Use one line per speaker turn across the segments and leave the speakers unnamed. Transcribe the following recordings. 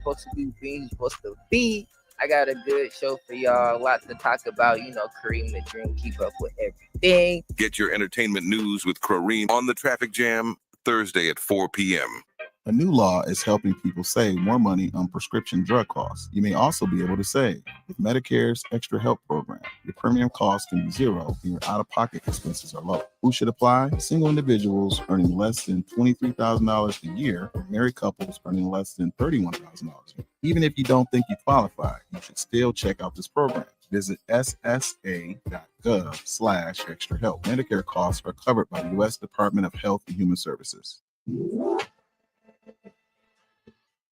supposed to be being supposed to be. I got a good show for y'all. A lot to talk about. Kareem the Dream, keep up with everything.
Get your entertainment news with Kareem on the Traffic Jam, Thursday at 4 p.m.
A new law is helping people save more money on prescription drug costs. You may also be able to save with Medicare's Extra Help program. Your premium cost can be zero and your out-of-pocket expenses are low. Who should apply? Single individuals earning less than $23,000 a year, or married couples earning less than $31,000 a year. Even if you don't think you qualify, you should still check out this program. Visit ssa.gov/extra help. Medicare costs are covered by the U.S. Department of Health and Human Services.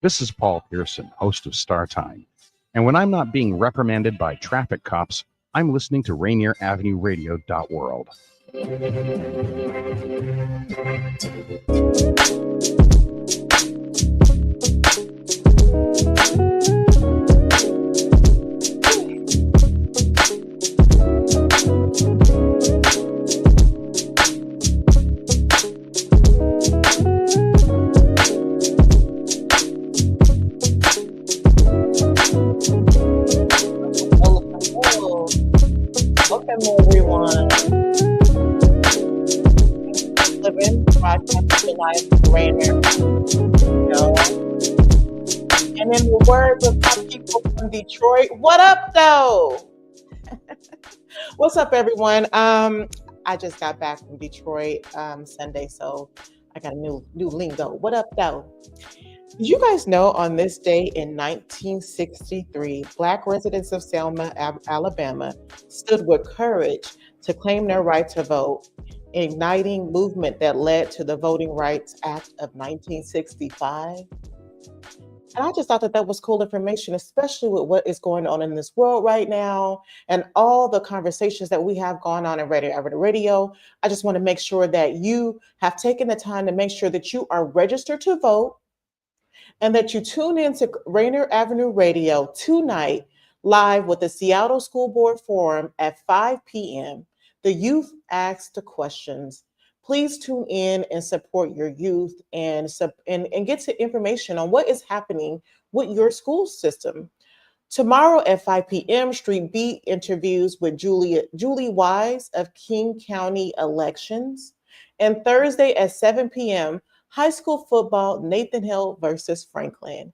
This is Paul Pearson, host of Star Time. And when I'm not being reprimanded by traffic cops, I'm listening to Rainier Avenue Radio.world.
Rainier. And in the words of my people from Detroit, what up though? What's up, everyone? I just got back from Detroit Sunday, so I got a new lingo. What up though? Did you guys know on this day in 1963, Black residents of Selma, Alabama stood with courage to claim their right to vote, igniting movement that led to the Voting Rights Act of 1965. And I just thought that was cool information, especially with what is going on in this world right now and all the conversations that we have gone on in Rainier Avenue Radio. I just want to make sure that you have taken the time to make sure that you are registered to vote and that you tune in to Rainier Avenue Radio tonight live with the Seattle School Board Forum at 5 p.m. The youth ask the questions. Please tune in and support your youth and get to information on what is happening with your school system. Tomorrow at 5 p.m., Street Beat interviews with Julie Wise of King County Elections. And Thursday at 7 p.m., high school football, Nathan Hill versus Franklin.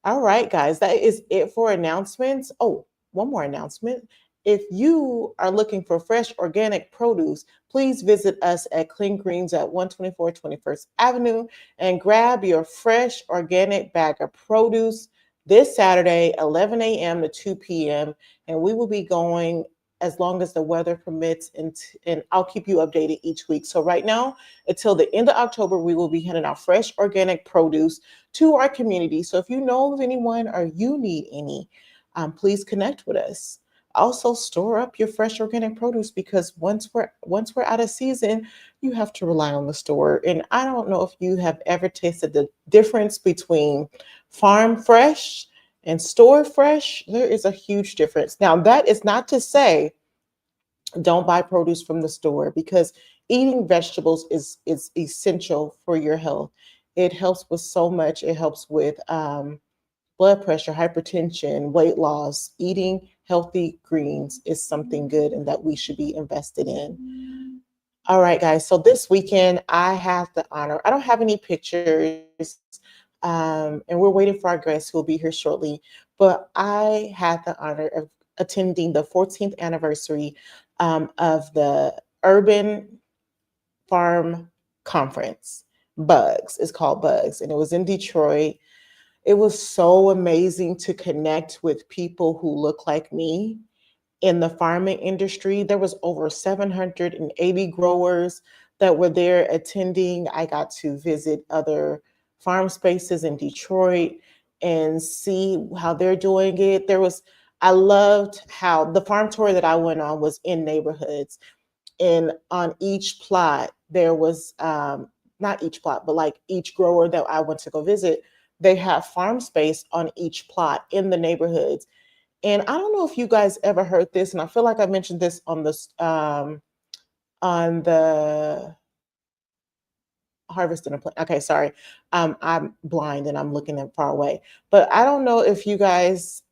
All right, guys, that is it for announcements. Oh, one more announcement. If you are looking for fresh organic produce, please visit us at Clean Greens at 124 21st Avenue and grab your fresh organic bag of produce this Saturday, 11 a.m. to 2 p.m. And we will be going as long as the weather permits, and I'll keep you updated each week. So right now, until the end of October, we will be handing out fresh organic produce to our community. So if you know of anyone or you need any, please connect with us. Also, store up your fresh organic produce because once we're out of season, you have to rely on the store. And I don't know if you have ever tasted the difference between farm fresh and store fresh. There is a huge difference. Now, that is not to say don't buy produce from the store, because eating vegetables is essential for your health. It helps with so much. It helps with blood pressure, hypertension, weight loss. Eating healthy greens is something good and that we should be invested in. All right, guys. So this weekend, I have the honor. I don't have any pictures, and we're waiting for our guests who will be here shortly. But I had the honor of attending the 14th anniversary of the Urban Farm Conference. Bugs. It's called Bugs, and it was in Detroit. It was so amazing to connect with people who look like me in the farming industry. There was over 780 growers that were there attending. I got to visit other farm spaces in Detroit and see how they're doing it. I loved how the farm tour that I went on was in neighborhoods, and on each plot, there was, not each plot, but like each grower that I went to go visit, they have farm space on each plot in the neighborhoods. And I don't know if you guys ever heard this, and I feel like I mentioned this on the Harvesting a plant. Okay, sorry. I'm blind and I'm looking at far away. But I don't know if you guys,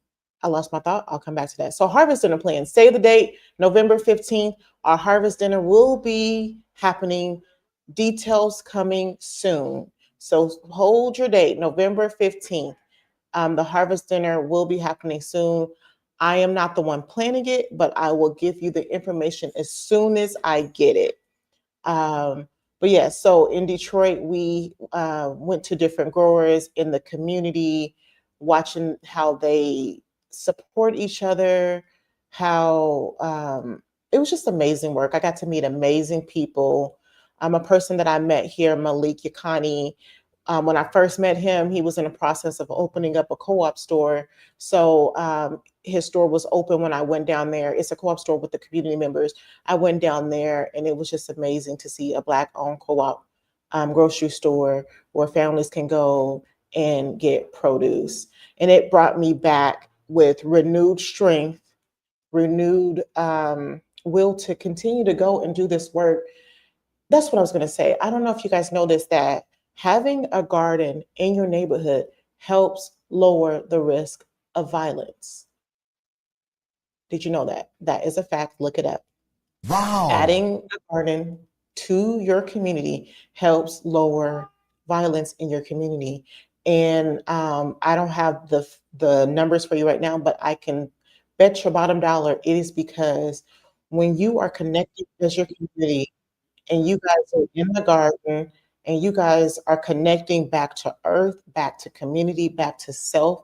I lost my thought. I'll come back to that. So harvest dinner plan. Save the date, November 15th. Our harvest dinner will be happening. Details coming soon. So hold your date, November 15th. The harvest dinner will be happening soon. I am not the one planning it, but I will give you the information as soon as I get it. But yeah, so in Detroit, we went to different growers in the community, watching how they support each other, how it was just amazing work. I got to meet amazing people. A person that I met here, Malik Yakani, when I first met him, he was in the process of opening up a co-op store. So his store was open when I went down there. It's a co-op store with the community members. I went down there and it was just amazing to see a Black-owned co-op grocery store where families can go and get produce. And it brought me back with renewed strength, renewed will to continue to go and do this work. That's what I was going to say. I don't know if you guys know this, that having a garden in your neighborhood helps lower the risk of violence. Did you know that? That is a fact. Look it up.
Wow.
Adding a garden to your community helps lower violence in your community. And I don't have the numbers for you right now, but I can bet your bottom dollar it is because when you are connected as your community and you guys are in the garden and you guys are connecting back to earth, back to community, back to self,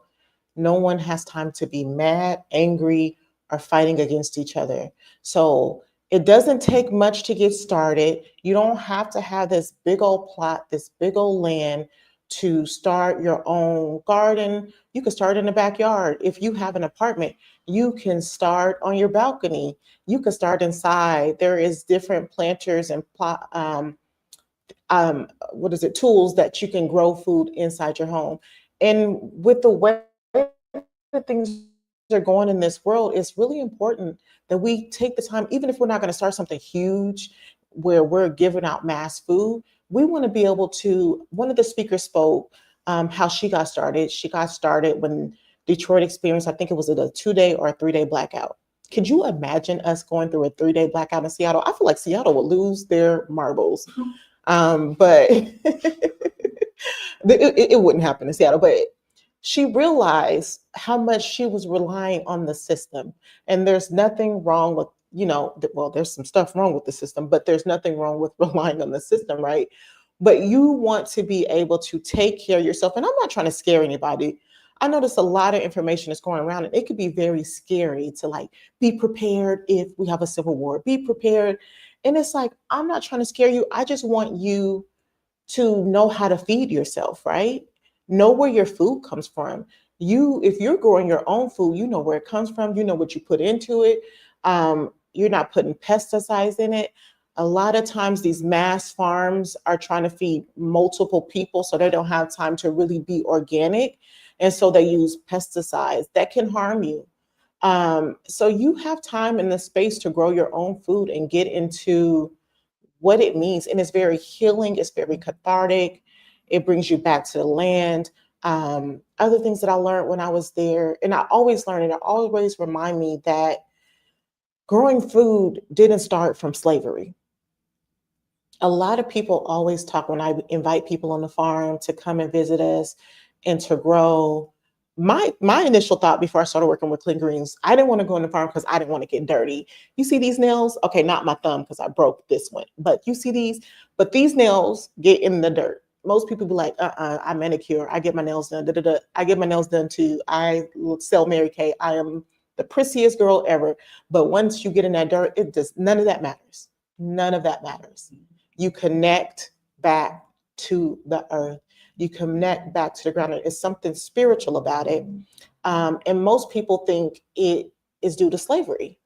no one has time to be mad, angry, or fighting against each other. So it doesn't take much to get started. You don't have to have this big old plot, this big old land to start your own garden. You can start in the backyard. If you have an apartment, you can start on your balcony. You can start inside. There is different planters and tools that you can grow food inside your home. And with the way that things are going in this world, it's really important that we take the time, even if we're not going to start something huge where we're giving out mass food, we want to be able to, one of the speakers spoke how she got started. She got started when Detroit experienced, I think it was a 2-day or a 3-day blackout. Could you imagine us going through a 3-day blackout in Seattle? I feel like Seattle would lose their marbles. But it wouldn't happen in Seattle. But she realized how much she was relying on the system. And there's nothing wrong with, well, there's some stuff wrong with the system, but there's nothing wrong with relying on the system, right? But you want to be able to take care of yourself. And I'm not trying to scare anybody. I notice a lot of information is going around and it could be very scary to like, be prepared if we have a civil war, be prepared. And it's like, I'm not trying to scare you. I just want you to know how to feed yourself, right? Know where your food comes from. If you're growing your own food, you know where it comes from. You know what you put into it. You're not putting pesticides in it. A lot of times these mass farms are trying to feed multiple people, so they don't have time to really be organic. And so they use pesticides that can harm you. So you have time and the space to grow your own food and get into what it means. And it's very healing. It's very cathartic. It brings you back to the land. Other things that I learned when I was there, and I always learn it, it always remind me that growing food didn't start from slavery. A lot of people always talk when I invite people on the farm to come and visit us and to grow. My initial thought before I started working with Clean Greens, I didn't want to go on the farm because I didn't want to get dirty. You see these nails? Okay, not my thumb because I broke this one, but you see these? But these nails get in the dirt. Most people be like, I manicure, I get my nails done, I get my nails done too. I sell Mary Kay. I am the prettiest girl ever. But once you get in that dirt, none of that matters. None of that matters. You connect back to the earth. You connect back to the ground. There's something spiritual about it. And most people think it is due to slavery.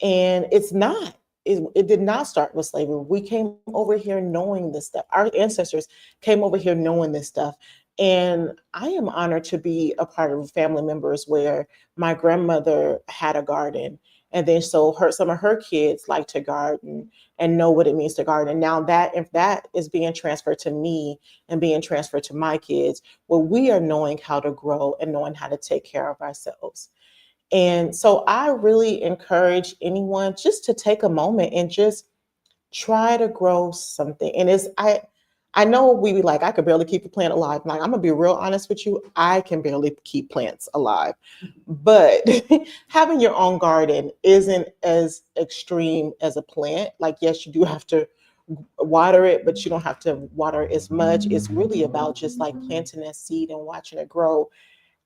And it's not. It did not start with slavery. We came over here knowing this stuff. Our ancestors came over here knowing this stuff. And I am honored to be a part of family members where my grandmother had a garden And then so some of her kids like to garden and know what it means to garden. Now that if that is being transferred to me and being transferred to my kids, well, we are knowing how to grow and knowing how to take care of ourselves. And so I really encourage anyone just to take a moment and just try to grow something. And I know we be like, I could barely keep a plant alive. Like, I'm gonna be real honest with you, I can barely keep plants alive. But having your own garden isn't as extreme as a plant. Like, yes, you do have to water it, but you don't have to water it as much. It's really about just like planting that seed and watching it grow.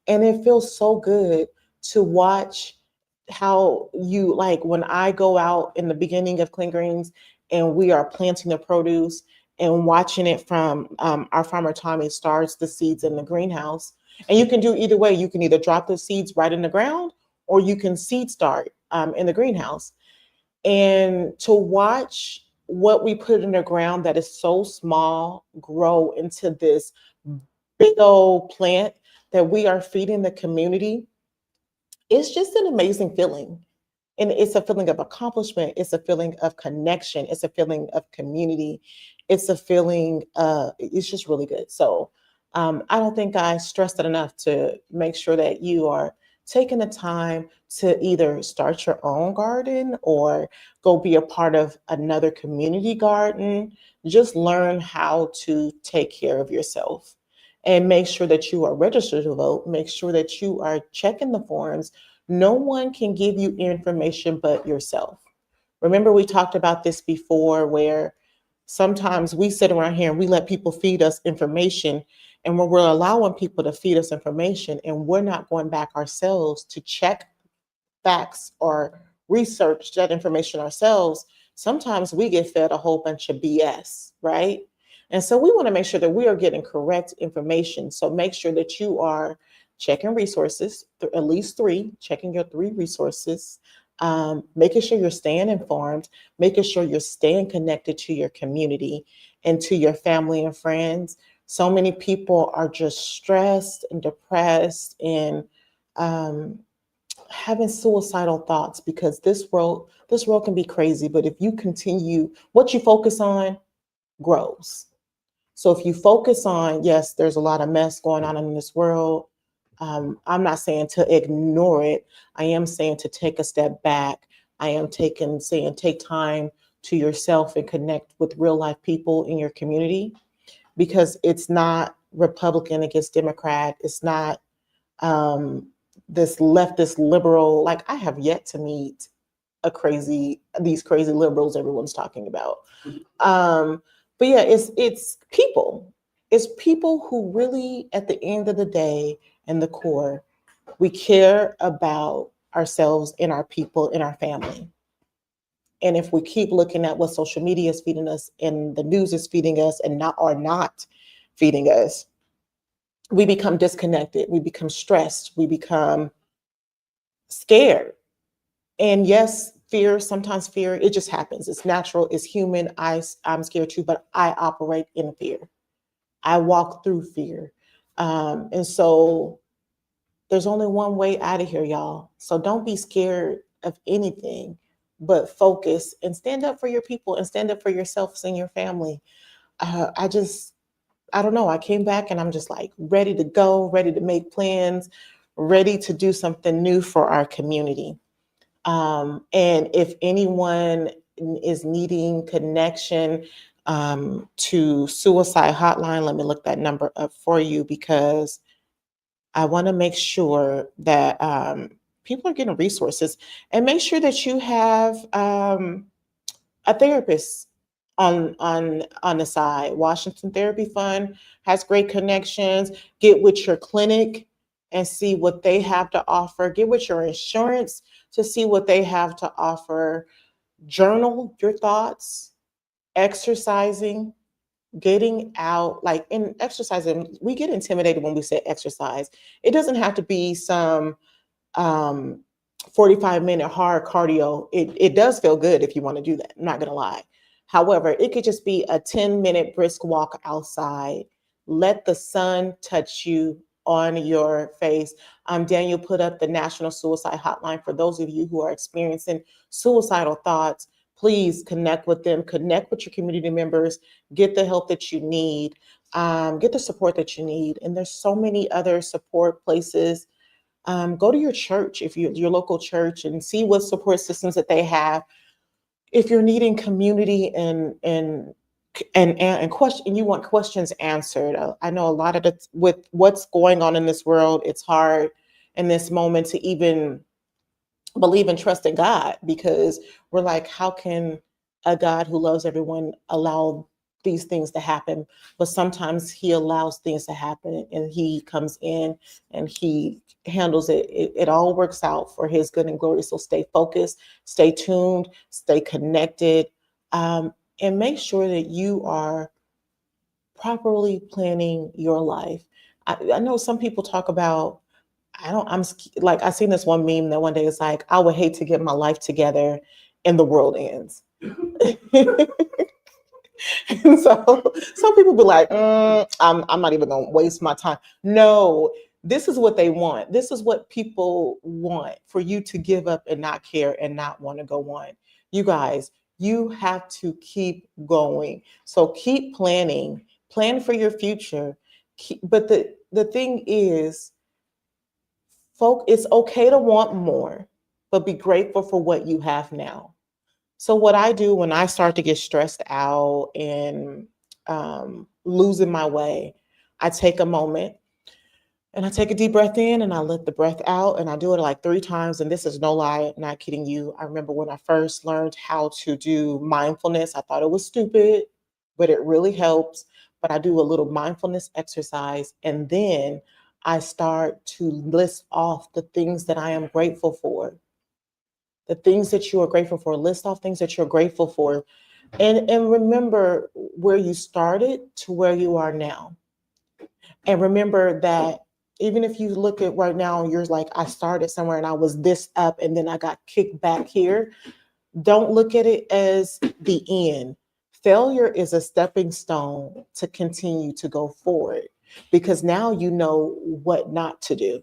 And it feels so good to watch how you, like, when I go out in the beginning of Clean Greens and we are planting the produce and watching it from our farmer Tommy starts the seeds in the greenhouse. And you can do either way. You can either drop the seeds right in the ground or you can seed start in the greenhouse. And to watch what we put in the ground that is so small grow into this big old plant that we are feeding the community, it's just an amazing feeling. And it's a feeling of accomplishment. It's a feeling of connection. It's a feeling of community. It's a feeling, it's just really good. So I don't think I stressed it enough to make sure that you are taking the time to either start your own garden or go be a part of another community garden. Just learn how to take care of yourself and make sure that you are registered to vote. Make sure that you are checking the forms. No one can give you information but yourself. Remember, we talked about this before, where sometimes we sit around here and we let people feed us information, and when we're allowing people to feed us information and we're not going back ourselves to check facts or research that information ourselves, sometimes we get fed a whole bunch of BS, right? And so we want to make sure that we are getting correct information. So make sure that you are checking resources, at least 3, checking your 3 resources, making sure you're staying informed, making sure you're staying connected to your community and to your family and friends. So many people are just stressed and depressed and having suicidal thoughts because this world can be crazy. But if you continue, what you focus on grows. So if you focus on, yes, there's a lot of mess going on in this world. I'm not saying to ignore it. I am saying to take a step back. I am saying take time to yourself and connect with real life people in your community, because it's not Republican against Democrat. It's not this leftist liberal. Like, I have yet to meet these crazy liberals everyone's talking about. But yeah, it's people. It's people who really, at the end of the day, and the core, we care about ourselves and our people and our family. And if we keep looking at what social media is feeding us and the news is feeding us and not feeding us, we become disconnected. We become stressed. We become scared. And yes, sometimes fear, it just happens. It's natural. It's human. I'm scared too, but I operate in fear. I walk through fear. And so there's only one way out of here, y'all. So don't be scared of anything, but focus and stand up for your people and stand up for yourselves and your family. I don't know. I came back and I'm just like ready to go, ready to make plans, ready to do something new for our community. And if anyone is needing connection to suicide hotline, let me look that number up for you, because I want to make sure that people are getting resources, and make sure that you have a therapist on the side. Washington Therapy Fund has great connections. Get with your clinic and see what they have to offer. Get with your insurance to see what they have to offer. Journal your thoughts, exercising, getting out. Like, in exercising, we get intimidated when we say exercise. It doesn't have to be some 45-minute hard cardio. It does feel good if you want to do that. I'm not going to lie. However, it could just be a 10-minute brisk walk outside. Let the sun touch you. on your face. Daniel put up the National Suicide Hotline for those of you who are experiencing suicidal thoughts. Please connect with them, connect with your community members, get the help that you need, get the support that you need. And there's so many other support places. Go to your church, if you your local church, and see what support systems that they have. If you're needing community and question, you want questions answered. I know a lot of it with what's going on in this world, it's hard in this moment to even believe and trust in God, because we're like, how can a God who loves everyone allow these things to happen? But sometimes he allows things to happen and he comes in and he handles it. It all works out for his good and glory. So stay focused, stay tuned, stay connected, and make sure that you are properly planning your life. I know some people talk about, I seen this one meme that one day it's like, I would hate to get my life together and the world ends. And so some people be like, I'm not even gonna waste my time. No, this is what they want. This is what people want, for you to give up and not care and not want to go on. You guys, you have to keep going. So keep planning, plan for your future. But the thing is, it's okay to want more, but be grateful for what you have now. So what I do when I start to get stressed out and losing my way, I take a moment and I take a deep breath in and I let the breath out, and I do it like 3 times. And this is no lie, I'm not kidding you. I remember when I first learned how to do mindfulness, I thought it was stupid, but it really helps. But I do a little mindfulness exercise, and then I start to list off the things that I am grateful for. The things that you are grateful for, list off things that you're grateful for. And remember where you started to where you are now. And remember that even if you look at right now, you're like, I started somewhere and I was this up and then I got kicked back here. Don't look at it as the end. Failure is a stepping stone to continue to go forward, because now you know what not to do.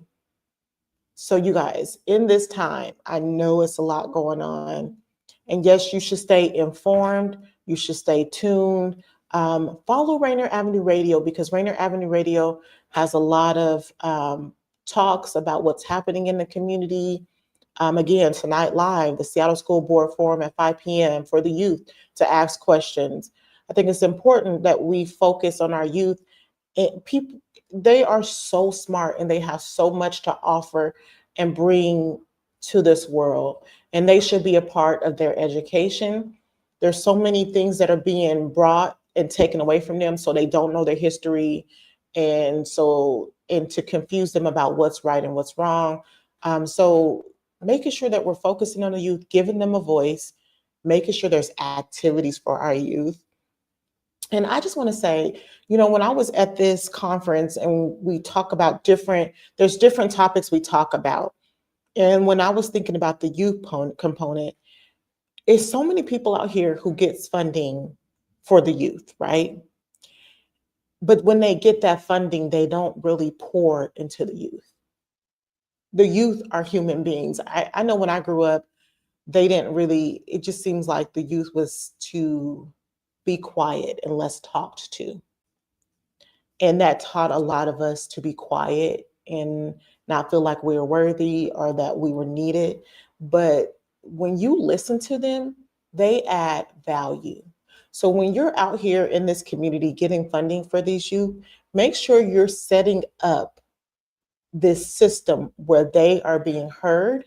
So you guys, in this time, I know it's a lot going on. And yes, you should stay informed. You should stay tuned. Follow Rainier Avenue Radio, because Rainier Avenue Radio has a lot of talks about what's happening in the community. Again, tonight live, the Seattle School Board Forum at 5 p.m. for the youth to ask questions. I think it's important that we focus on our youth. People, they are so smart and they have so much to offer and bring to this world, and they should be a part of their education. There's so many things that are being brought and taken away from them, so they don't know their history, and to confuse them about what's right and what's wrong. So making sure that we're focusing on the youth, giving them a voice, making sure there's activities for our youth. And I just want to say, when I was at this conference and we talk about there's different topics we talk about. And when I was thinking about the youth component, it's so many people out here who gets funding for the youth, right? But when they get that funding, they don't really pour into the youth. The youth are human beings. I know when I grew up, it just seems like the youth was to be quiet and less talked to. And that taught a lot of us to be quiet and not feel like we were worthy or that we were needed. But when you listen to them, they add value. So when you're out here in this community getting funding for these youth, make sure you're setting up this system where they are being heard,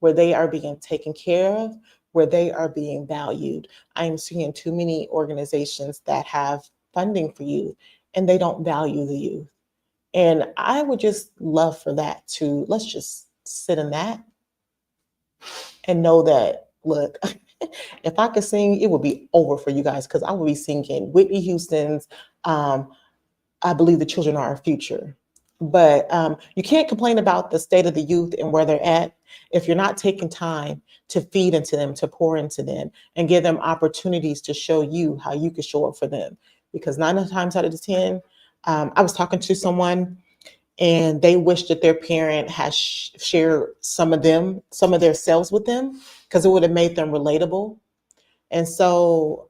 where they are being taken care of, where they are being valued. I'm seeing too many organizations that have funding for youth and they don't value the youth. And I would just love for that let's just sit in that and know that, look, if I could sing, it would be over for you guys, because I would be singing Whitney Houston's I Believe the Children Are Our Future. But you can't complain about the state of the youth and where they're at if you're not taking time to feed into them, to pour into them, and give them opportunities to show you how you can show up for them. Because 9 times out of 10, I was talking to someone and they wish that their parent had shared some of their selves with them, because it would have made them relatable. And so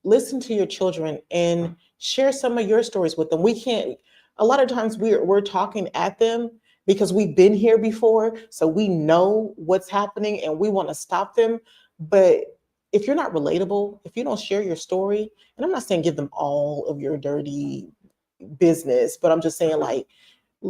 listen to your children and share some of your stories with them. We can't, a lot of times we're talking at them because we've been here before, so we know what's happening and we want to stop them. But if you're not relatable, if you don't share your story, and I'm not saying give them all of your dirty business, but I'm just saying, like,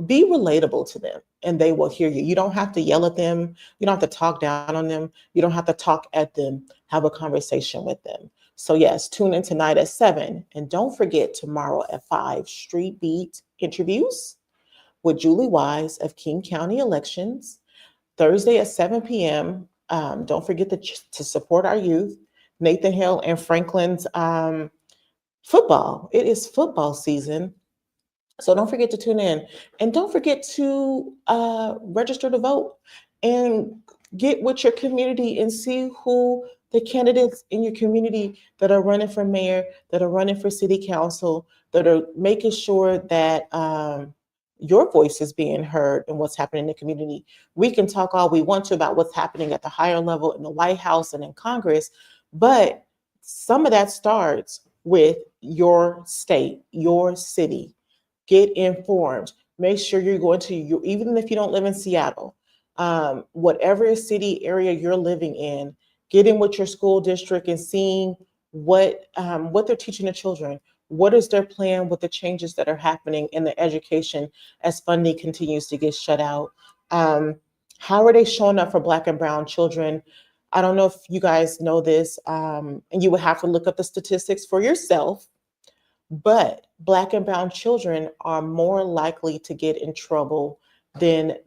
be relatable to them and they will hear you. You don't have to yell at them. You don't have to talk down on them. You don't have to talk at them. Have a conversation with them. So yes, tune in tonight at 7. And don't forget tomorrow at 5, Street Beat interviews with Julie Wise of King County Elections. Thursday at 7 p.m. Don't forget to support our youth. Nathan Hill and Franklin's football. It is football season. So don't forget to tune in, and don't forget to register to vote and get with your community and see who the candidates in your community that are running for mayor, that are running for city council, that are making sure that your voice is being heard and what's happening in the community. We can talk all we want to about what's happening at the higher level in the White House and in Congress, but some of that starts with your state, your city. Get informed. Make sure you're going to even if you don't live in Seattle, whatever city area you're living in, get in with your school district and seeing what they're teaching the children. What is their plan with the changes that are happening in the education as funding continues to get shut out? How are they showing up for Black and Brown children? I don't know if you guys know this, and you would have to look up the statistics for yourself. But Black and Brown children are more likely to get in trouble than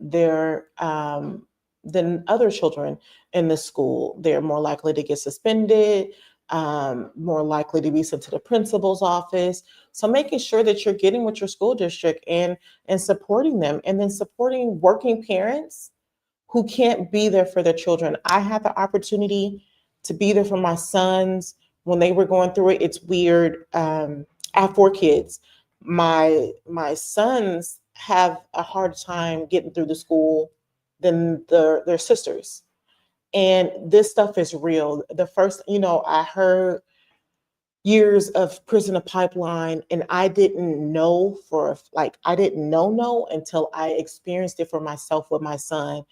than other children in the school. They're more likely to get suspended, more likely to be sent to the principal's office. So making sure that you're getting with your school district and supporting them, and then supporting working parents who can't be there for their children. I had the opportunity to be there for my sons when they were going through it. It's weird. I have 4 kids. My sons have a harder time getting through the school than their sisters. And this stuff is real. The first, I heard years of prison pipeline, and I didn't know until I experienced it for myself with my son.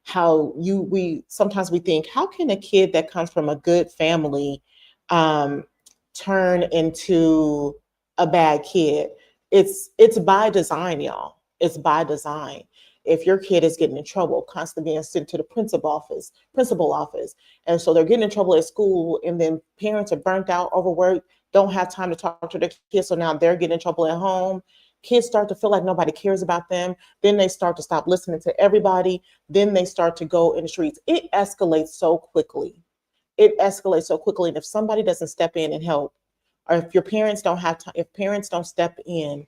How sometimes we think, how can a kid that comes from a good family turn into a bad kid? It's by design, y'all. It's by design. If your kid is getting in trouble, constantly being sent to the principal office, and so they're getting in trouble at school, and then parents are burnt out, overworked, don't have time to talk to their kids, so now they're getting in trouble at home. Kids start to feel like nobody cares about them. Then they start to stop listening to everybody. Then they start to go in the streets. It escalates so quickly. And if somebody doesn't step in and help, or if your parents don't have time, if parents don't step in,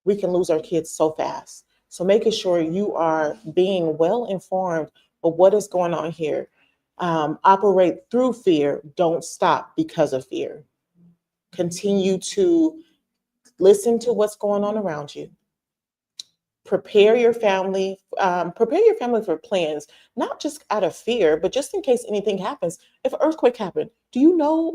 we can lose our kids so fast. So making sure you are being well informed of what is going on here. Operate through fear. Don't stop because of fear. Continue to listen to what's going on around you. Prepare your family for plans, not just out of fear, but just in case anything happens. If an earthquake happened, do you know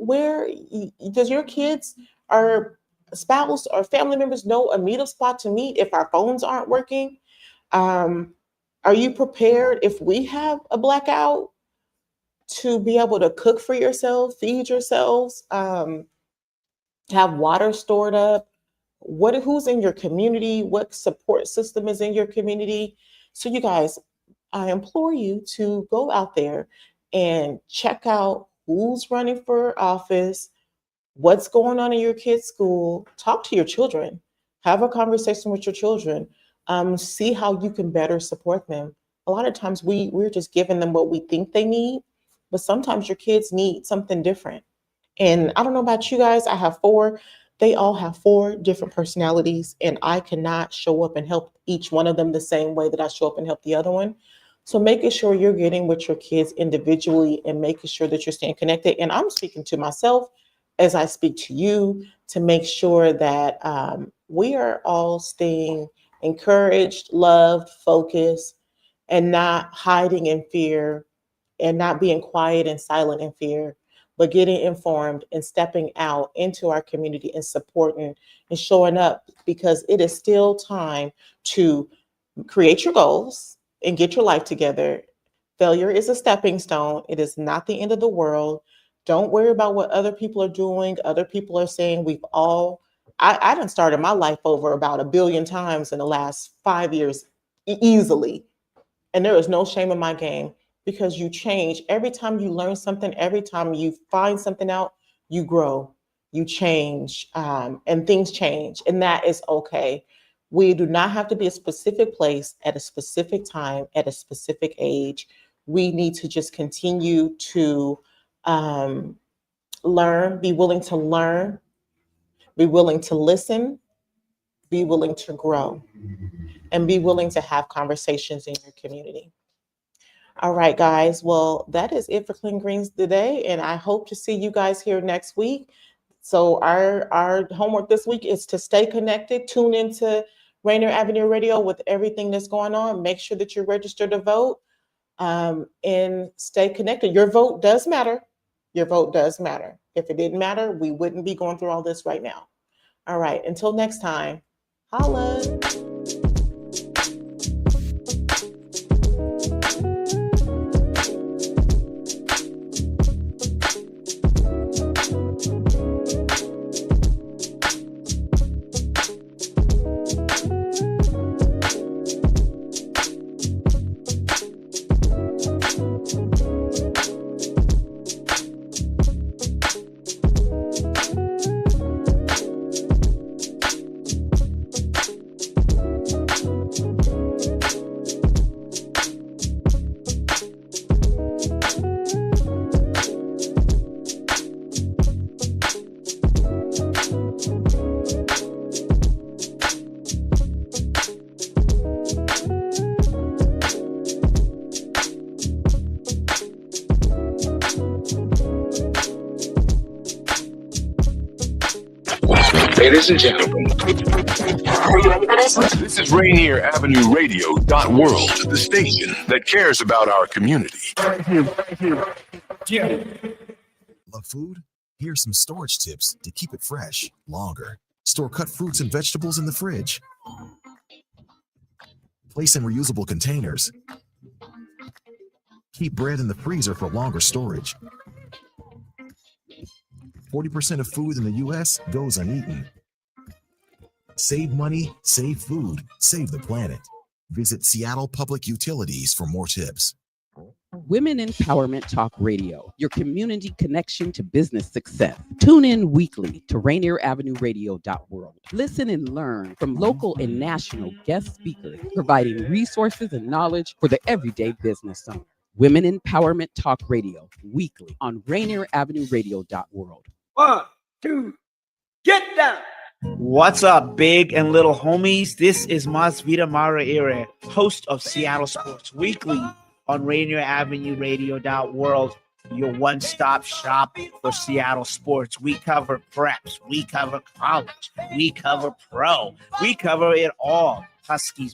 does your kids or spouse or family members know a meetup spot to meet if our phones aren't working? Are you prepared if we have a blackout to be able to cook for yourself, feed yourselves, have water stored up? Who's in your community? What support system is in your community? So you guys, I implore you to go out there and check out who's running for office, what's going on in your kid's school. Talk to your children. Have a conversation with your children. See how you can better support them. A lot of times we're just giving them what we think they need, but sometimes your kids need something different. And I don't know about you guys, I have 4. They all have 4 different personalities, and I cannot show up and help each one of them the same way that I show up and help the other one. So making sure you're getting with your kids individually and making sure that you're staying connected. And I'm speaking to myself as I speak to you to make sure that we are all staying encouraged, loved, focused, and not hiding in fear and not being quiet and silent in fear, but getting informed and stepping out into our community and supporting and showing up, because it is still time to create your goals and get your life together. Failure is a stepping stone. It is not the end of the world. Don't worry about what other people are doing. Other people are saying. I done started my life over about 1 billion times in the last 5 years easily. And there is no shame in my game, because you change. Every time you learn something, every time you find something out, you grow, you change, and things change. And that is okay. We do not have to be a specific place at a specific time, at a specific age. We need to just continue to learn, be willing to learn, be willing to listen, be willing to grow, and be willing to have conversations in your community. All right, guys. Well, that is it for Clean Greens today, and I hope to see you guys here next week. So our homework this week is to stay connected, tune into Rainier Avenue Radio with everything that's going on. Make sure that you're registered to vote, and stay connected. Your vote does matter. Your vote does matter. If it didn't matter, we wouldn't be going through all this right now. All right, until next time, holla.
Ladies and gentlemen, this is Rainier Avenue Radio.world, the station that cares about our community.
Love food? Here's some storage tips to keep it fresh longer. Store cut fruits and vegetables in the fridge. Place in reusable containers. Keep bread in the freezer for longer storage. 40% of food in the U.S. goes uneaten. Save money, save food, save the planet. Visit Seattle Public Utilities for more tips.
Women Empowerment Talk Radio, your community connection to business success. Tune in weekly to Rainier Avenue Radio.world. Listen and learn from local and national guest speakers, providing resources and knowledge for the everyday business owner. Women Empowerment Talk Radio, weekly on Rainier Avenue Radio.world.
1, 2, get down. What's up, big and little homies? This is Masvita Maraire, host of Seattle Sports Weekly on Rainier Avenue Radio.world, your one-stop shop for Seattle sports. We cover preps, we cover college, we cover pro, we cover it all. Huskies,